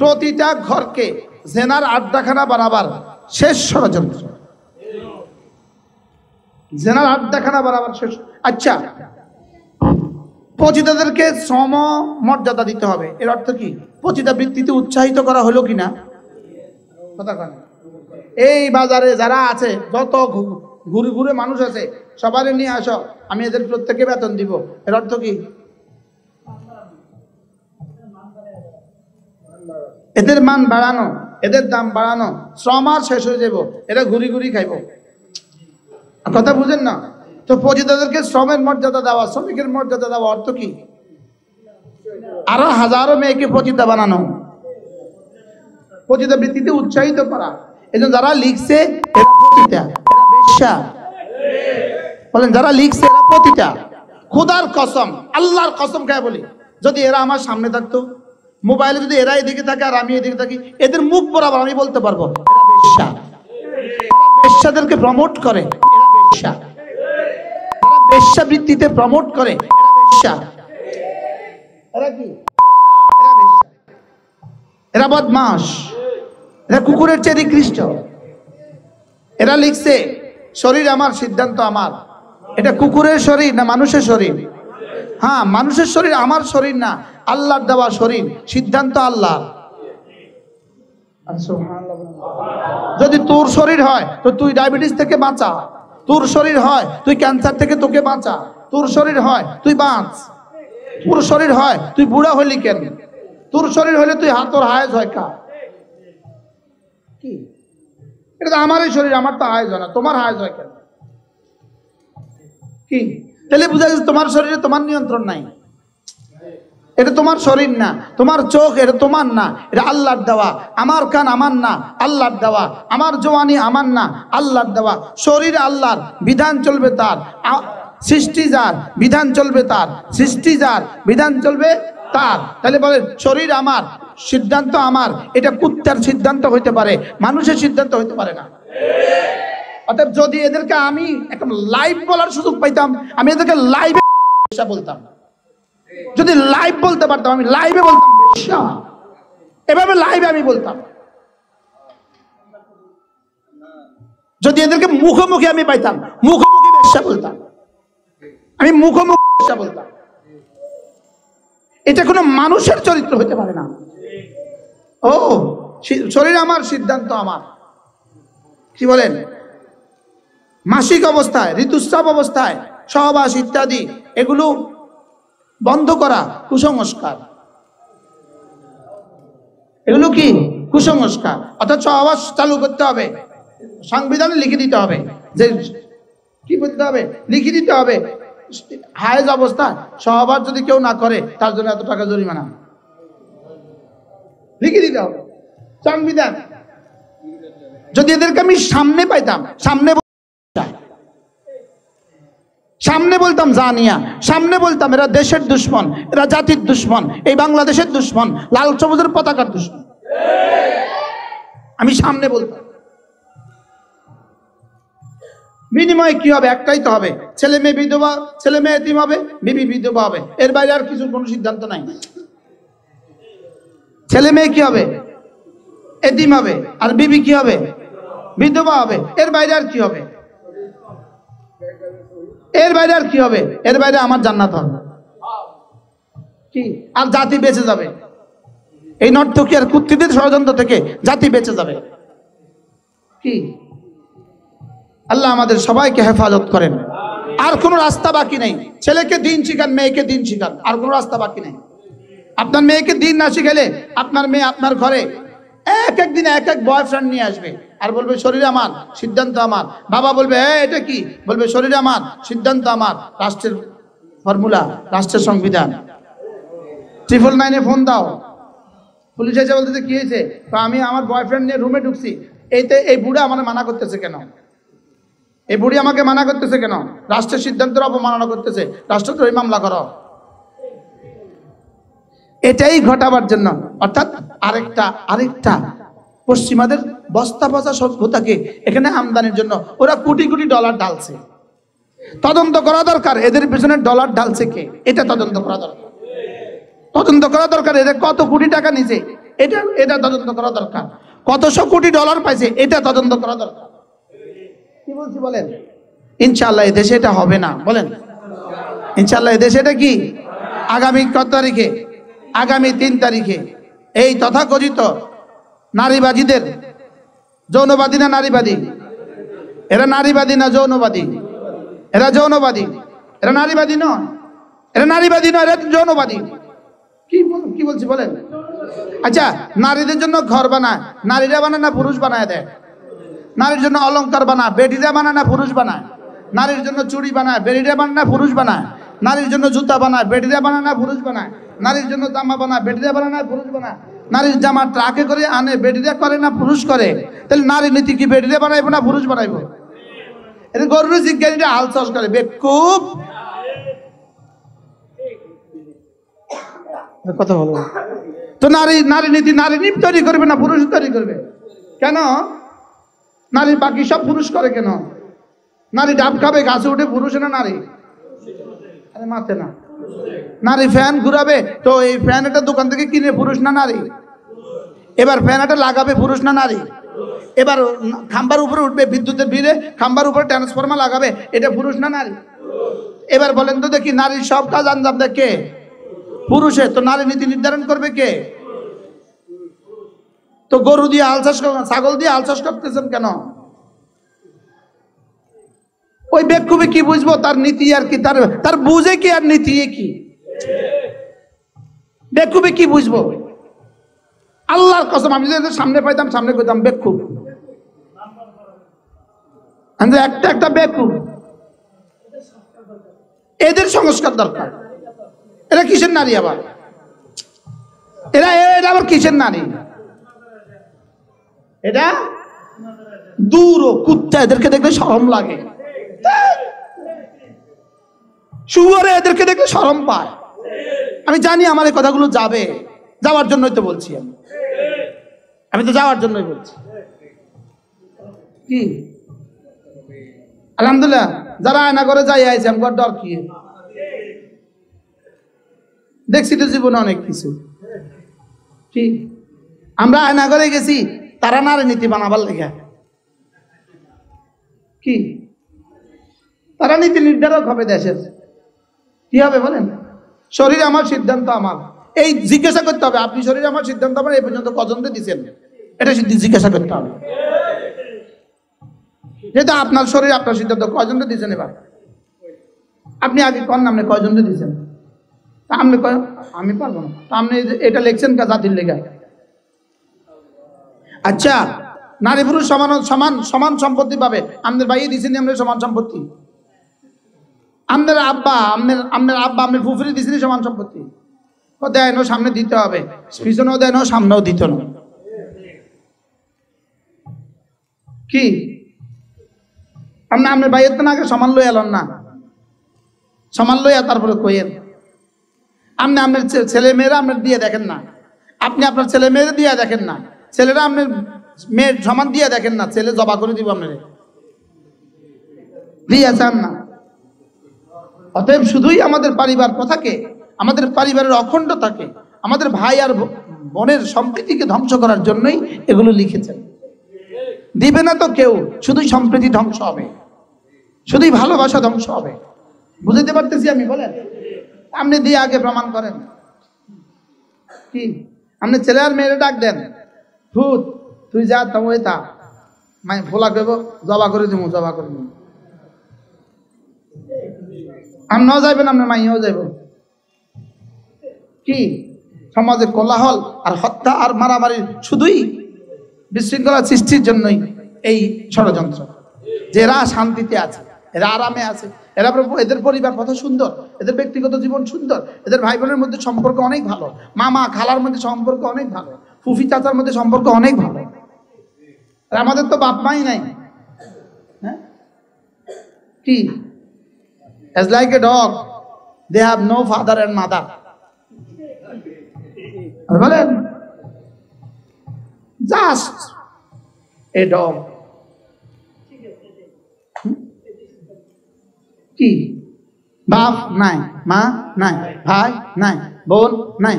প্রতিটা ঘরকে জেনার আড্ডাখানা বানাবার শেষ ষড়যন্ত্র, জেনার আড্ডাখানা বানাবার শেষ। আচ্ছা, পতিতাদেরকে সম মর্যাদা দিতে হবে, এর অর্থ কি? পতিতা বৃত্তিতে উৎসাহিত করা হলো কিনা? কথা কেন? এই বাজারে যারা আছে, যত ঘুরে ঘুরে মানুষ আছে, সবাই নিয়ে আসো, আমি এদের প্রত্যেককে বেতন দিব, এর অর্থ কি? এদের মান বাড়ানো, এদের দাম বাড়ানো, শ্রম আর শেষ হয়ে যাব, এরা ঘুরি ঘুরি খাইব। কথা বুঝেন না? তো পতিতাদেরকে শ্রমের মর্যাদা দেওয়া, শ্রমিকের মর্যাদা দেওয়া অর্থ কি? আরো হাজারো মেয়েকে পতিতা বানানো, পতিতা বৃত্তিতে উৎসাহিত করা। এই জন্য যারা লিখছে এরা পতিতা, এরা বেশ্যা। বলেন, যারা লিখছে এরা পতিতা। খোদার কসম, আল্লাহর কসম খায় বলি, যদি এরা আমার সামনে থাকতো, মোবাইলে যদি এরা এদিকে থাকে আর আমি এদিকে থাকি, এদের মুখ বরাবর আমি বলতে পারবো এরা বেশ্যা। এরা বেশ্যাদেরকে প্রমোট করে, এরা বেশ্যা। এরা বেশ্যা বৃত্তিতে প্রমোট করে, এরা বেশ্যা। এরা কি? এরা বেশ্যা, এরা বদমাশ, এরা কুকুরের চেয়ে নিকৃষ্ট। এরা লিখছে শরীর আমার, সিদ্ধান্ত আমার। এটা কুকুরের শরীর না মানুষের শরীর? হ্যাঁ, মানুষের শরীর, আমার শরীর না, আল্লাহর দেওয়া শরীর, সিদ্ধান্ত আল্লাহ। যদি তোর শরীর হয় তো তুই ডায়াবেটিস থেকে বাঁচা, তোর শরীর হয় তুই ক্যান্সার থেকে তোকে বাঁচা, তোর শরীর হয় তুই বাঁচ, তোর শরীর হয় তুই বুড়া হলি কেন, তোর শরীর হলে তুই তোর হায়াজ হয় কা কি? এটা তো আমারই শরীর, আমার তো হায়াজ হয় না, তোমার হায়াজ হয় কেন? কি তাহলে বুঝা যাচ্ছে তোমার শরীরে তোমার নিয়ন্ত্রণ নাই। এটা তোমার শরীর না, তোমার চোখ এটা তোমার না, এটা আল্লাহর দেওয়া। আমার কান আমার না, আল্লাহর দেওয়া। আমার জওয়ানি আমার না, আল্লাহর দেওয়া। শরীর আল্লাহর, বিধান চলবে তার। সৃষ্টি যার, বিধান চলবে তার। সৃষ্টি যার, বিধান চলবে তার। তাহলে বলেন শরীর আমার, সিদ্ধান্ত আমার। এটা কুত্তার সিদ্ধান্ত হইতে পারে, মানুষের সিদ্ধান্ত হইতে পারে না। অর্থাৎ যদি এদেরকে আমি একদম লাইভ বলার সুযোগ পাইতাম, আমি এদেরকে লাইভে বলতাম। যদি লাইভ বলতে পারতাম, আমি লাইভে বলতাম বেশ্যা, এভাবে লাইভে আমি বলতাম। যদি এদেরকে মুখোমুখি আমি পাইতাম, মুখোমুখি বেশ্যা বলতাম, আমি মুখোমুখি বেশ্যা বলতাম। এটা কোনো মানুষের চরিত্র হতে পারে না। ও শরীর আমার, সিদ্ধান্ত আমার। কি বলেন? মাসিক অবস্থায়, ঋতুস্রাব অবস্থায় সহবাস ইত্যাদি এগুলো বন্ধ করা কুসংস্কার। এগুলো কি? কুসংস্কার। অর্থাৎ সহবাস চালু করতে হবে, সংবিধানে লিখে দিতে হবে যে কি করতে হবে, লিখে দিতে হবে হায়েজ অবস্থায় সহবাস যদি কেউ না করে তার জন্য এত টাকা জরিমানা লিখে দিতে হবে, সংবিধান। যদি এদেরকে আমি সামনে পাইতাম, সামনে বলতাম জানিয়া, সামনে বলতাম এরা দেশের দুশ্মন, এরা জাতির দুশ্মন, এই বাংলাদেশের দুশ্মন, লাল সবুজের পতাকার দুশ্মন, আমি সামনে বলতাম। বিনিময় কি হবে? একটাই তো হবে, ছেলে মেয়ে বিধবা, ছেলে মেয়ে এতিম হবে, বিবি বিধবা হবে। এর বাইরে আর কিছু কোনো সিদ্ধান্ত নাই। ছেলে মেয়ে কি হবে? এতিম হবে, আর বিবি কি হবে? বিধবা হবে। এর বাইরে আর কি হবে? এর বাইরে আর কি হবে? এর বাইরে আমার জান্নাত হবে কি? আর জাতি বেঁচে যাবে। এই নর্তকী আর কুত্তিদের ষড়যন্ত্র থেকে জাতি বেঁচে যাবে কি? আল্লাহ আমাদের সবাইকে হেফাজত করেন। আর কোনো রাস্তা বাকি নেই। ছেলেকে দিন শিখান, মেয়েকে দিন শিখান, আর কোনো রাস্তা বাকি নেই। আপনার মেয়েকে দিন না শিখালে আপনার মেয়ে আপনার ঘরে এক একদিন এক এক বয়ফ্রেন্ড নিয়ে আসবে আর বলবে শরীর আমার, সিদ্ধান্ত আমার। বাবা বলবে এটা কি? বলবে শরীর আমার, সিদ্ধান্ত আমার। রাষ্ট্রের ফর্মুলা, রাষ্ট্রের সংবিধান। 999-এ ফোন দাও, পুলিশ এসে বলতেছে কি হয়েছে? তো আমি আমার বয়ফ্রেন্ড নিয়ে রুমে ঢুকছি, এই বুড়া আমার মানা করতেছে কেন? এই বুড়ি আমাকে মানা করতেছে কেন? রাষ্ট্রের সিদ্ধান্তের অবমাননা করতেছে, রাষ্ট্রদ্রোহী মামলা করো। এটাই ঘটাবার জন্য, অর্থাৎ আরেকটা পশ্চিমাদের বস্তা পচা সভ্যতাকে এখানে আমদানির জন্য ওরা কোটি কোটি ডলার ঢালছে। তদন্ত করা দরকার এদের পিছনে ডলার ঢালছে কে, এটা তদন্ত করা দরকার। তদন্ত করা দরকার এদের কত কোটি টাকা নিছে, এটা এটা তদন্ত করা দরকার। কতশো কোটি ডলার পাইছে এটা তদন্ত করা দরকার। কি বলছি বলেন? ইনশাআল্লাহ এই দেশে এটা হবে না, বলেন ইনশাআল্লাহ। এই দেশে এটা কি আগামী কত তারিখে? আগামী 3 তারিখে এই তথাকথিত নারীবাদীদের, যৌনবাদী না নারীবাদী? এরা নারীবাদী না যৌনবাদী? এরা যৌনবাদী, এরা নারীবাদী নয়, এরা নারীবাদী নয়, এরা যৌনবাদী। কি বলছি বলেন? আচ্ছা, নারীদের জন্য ঘর বানায়, নারীরা বানায় না পুরুষ বানায় দেয়? নারীর জন্য অলংকার বানায়, বেটিরা বানায় না পুরুষ বানায়? নারীর জন্য চুড়ি বানায়, বেটিরা বানায় না পুরুষ বানায়? নারীর জন্য জুতা বানায়, বেটিরা বানায় না পুরুষ বানায়? নারীর জন্য জামা বানায়, বেটিরা বানায় না পুরুষ বানায়? নারীর জামা ট্রাকে করে আনে, বেটিরা করে না পুরুষ করে? তাহলে নারী নীতি কি বেটিরা বানাইবো না পুরুষ বানাইবো? এটা গরুর জিজ্ঞাসা হাল চাষ করে বেকুব কথা বলো তো। নারী নীতি নারী নীতি তৈরি করবে না পুরুষ তৈরি করবে? কেন? নারী বাকি সব পুরুষ করে কেন? নারী ডাব খাবে গাছে উঠে, পুরুষ না নারী? আরে মাথে না। নারী ফ্যান ঘুরাবে, তো এই ফ্যান একটা দোকান থেকে কিনে, পুরুষ না নারী? এবার ফ্যান একটা লাগাবে, পুরুষ না নারী? এবার খাম্বার উপরে উঠবে, বিদ্যুতের বিলে খাম্বার উপরে ট্রান্সফরমার লাগাবে, এটা পুরুষ না নারী? এবার বলেন তো দেখি, নারীর সব কাজ আঞ্জাম দেয় কে? পুরুষে। তো নারী নীতি নির্ধারণ করবে কে? তো গরু দিয়ে হাল চাষ, ছাগল দিয়ে হাল চাষ করতেছেন কেন? ওই বেকুবে কি বুঝবো তার নীতি আর কি, তার বুঝে কি আর নীতি কি? বেকুবে কি বুঝবো? আল্লাহর কসম, আমি যদি সামনে পাইতাম সামনে কইতাম বেকুব। একটা বেকুব। এদের সংস্কার দরকার। এরা কিসের নারী আবার? এরা আবার কিসের নারী? এটা দূর কুত্তা, এদেরকে দেখলে শরম লাগে। শুয়োরে এদেরকে দেখলে শরম পায়। আমি জানি আমার এই কথাগুলো যাবে, যাওয়ার জন্যই তো বলছি। আমি তো যাওয়ার জন্যই বলছি। কি আলহামদুলিল্লাহ, যারা আয়না করে যাই আইছে আমার ডর কি? দেখছি তো জীবনে অনেক কিছু। কি আমরা আয়না করে গেছি তারা নারী নীতি বানাবার লেগে। কি তারা নীতি নির্ধারক হবে দেশের? কি হবে বলেন? শরীর আমার, সিদ্ধান্ত আমার। এই জিজ্ঞাসা করতে হবে, আপনি শরীর আমার, সিদ্ধান্ত আমার, এই পর্যন্ত কজনকে দিচ্ছেন? এটা জিজ্ঞাসা করতে হবে। যেহেতু আপনার শরীর আপনার সিদ্ধান্ত, কজনকে দিচ্ছেন? এবার আপনি আগে কোন নামে কজনকে দিচ্ছেন? আপনি আমি পারবো না। আপনি এটা লিখছেন কা জাতির লেখা? আচ্ছা, নারী পুরুষ সমান সমান সমান সম্পত্তি পাবে, আমাদের ভাইয়ে দিচ্ছেন আমাদের সমান সম্পত্তি? আপনার আব্বা আপনার ফুফুরি দিচ্ছেন সমান সম্পত্তি? ও দেয় না, সামনে দিতে হবে, পিছনেও দেয় না, সামনেও দিত না। কি আপনার ভাইয়ের তো না আগে সমান লই এলেন না? সমান লইয়া তারপরে কইয়েন। আপনি আপনার ছেলে মেয়েরা আপনার দিয়ে দেখেন না, আপনি আপনার ছেলে মেয়েরা দিয়ে দেখেন না, ছেলেরা আপনার মেয়ের সমান দিয়ে দেখেন না, ছেলে জবা করে দিব আপনার দিয়ে চান না। অতএব শুধুই আমাদের পরিবার কথাকে, আমাদের পরিবারের অখণ্ডতাকে, আমাদের ভাই আর বোনের সম্প্রীতিকে ধ্বংস করার জন্যই এগুলো লিখেছেন। দিবে না তো কেউ, শুধুই সম্প্রীতি ধ্বংস হবে, শুধুই ভালোবাসা ধ্বংস হবে। বুঝতে পারতেছি আমি? বলেন আপনি দিয়ে আগে প্রমাণ করেন। কি আপনি ছেলে আর মেয়েরা ডাক দেন, ভূত তুই যা তা ওই তা মাই ফোলা করব, জবা করে দিব, জবা করে দিব। আপনিও যাইবেন, আপনার মাইয়াও যাইব। কি সমাজে কোলাহল আর হত্যা আর মারামারি, শুধুই বিশৃঙ্খলা সৃষ্টির জন্যই এই ষড়যন্ত্র। যে এরা শান্তিতে আছে, এরা আরামে আছে, এরা এদের পরিবার কত সুন্দর, এদের ব্যক্তিগত জীবন সুন্দর, এদের ভাই বোনের মধ্যে সম্পর্ক অনেক ভালো, মামা খালার মধ্যে সম্পর্ক অনেক ভালো, ফুফি চাচার মধ্যে সম্পর্ক অনেক ভালো। আর আমাদের তো বাপ মাই নাই। হ্যাঁ কি as like a dog they have no father and mother. বলেন just a dog. কি বাপ নাই, মা নাই, ভাই নাই, বোন নাই,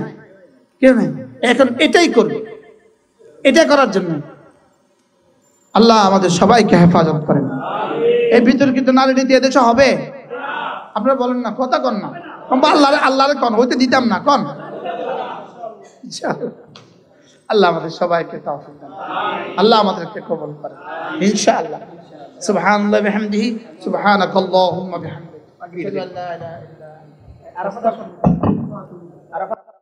কেউ নাই। এখন এটাই করবে। এটা করার জন্য। আল্লাহ আমাদের সবাইকে হেফাজত করেন। এই বিতর্কিত নারী নীতি এদেশে হবে? আপনারা বলেন না, কথা কন না, আল্লাহরে কন, হইতে দিতাম না, কন। আল্লাহ আমাদের সবাইকে তৌফিক দান, আল্লাহ আমাদেরকে কবুল করেন ইনশাআল্লাহ। সুবহানাল্লাহি ওয়া বিহামদিহি, সুবহানাকাল্লাহুম্মা বিহামদিক, আশহাদু আল্লা ইলাহা ইল্লা আনতা, আরাফাত।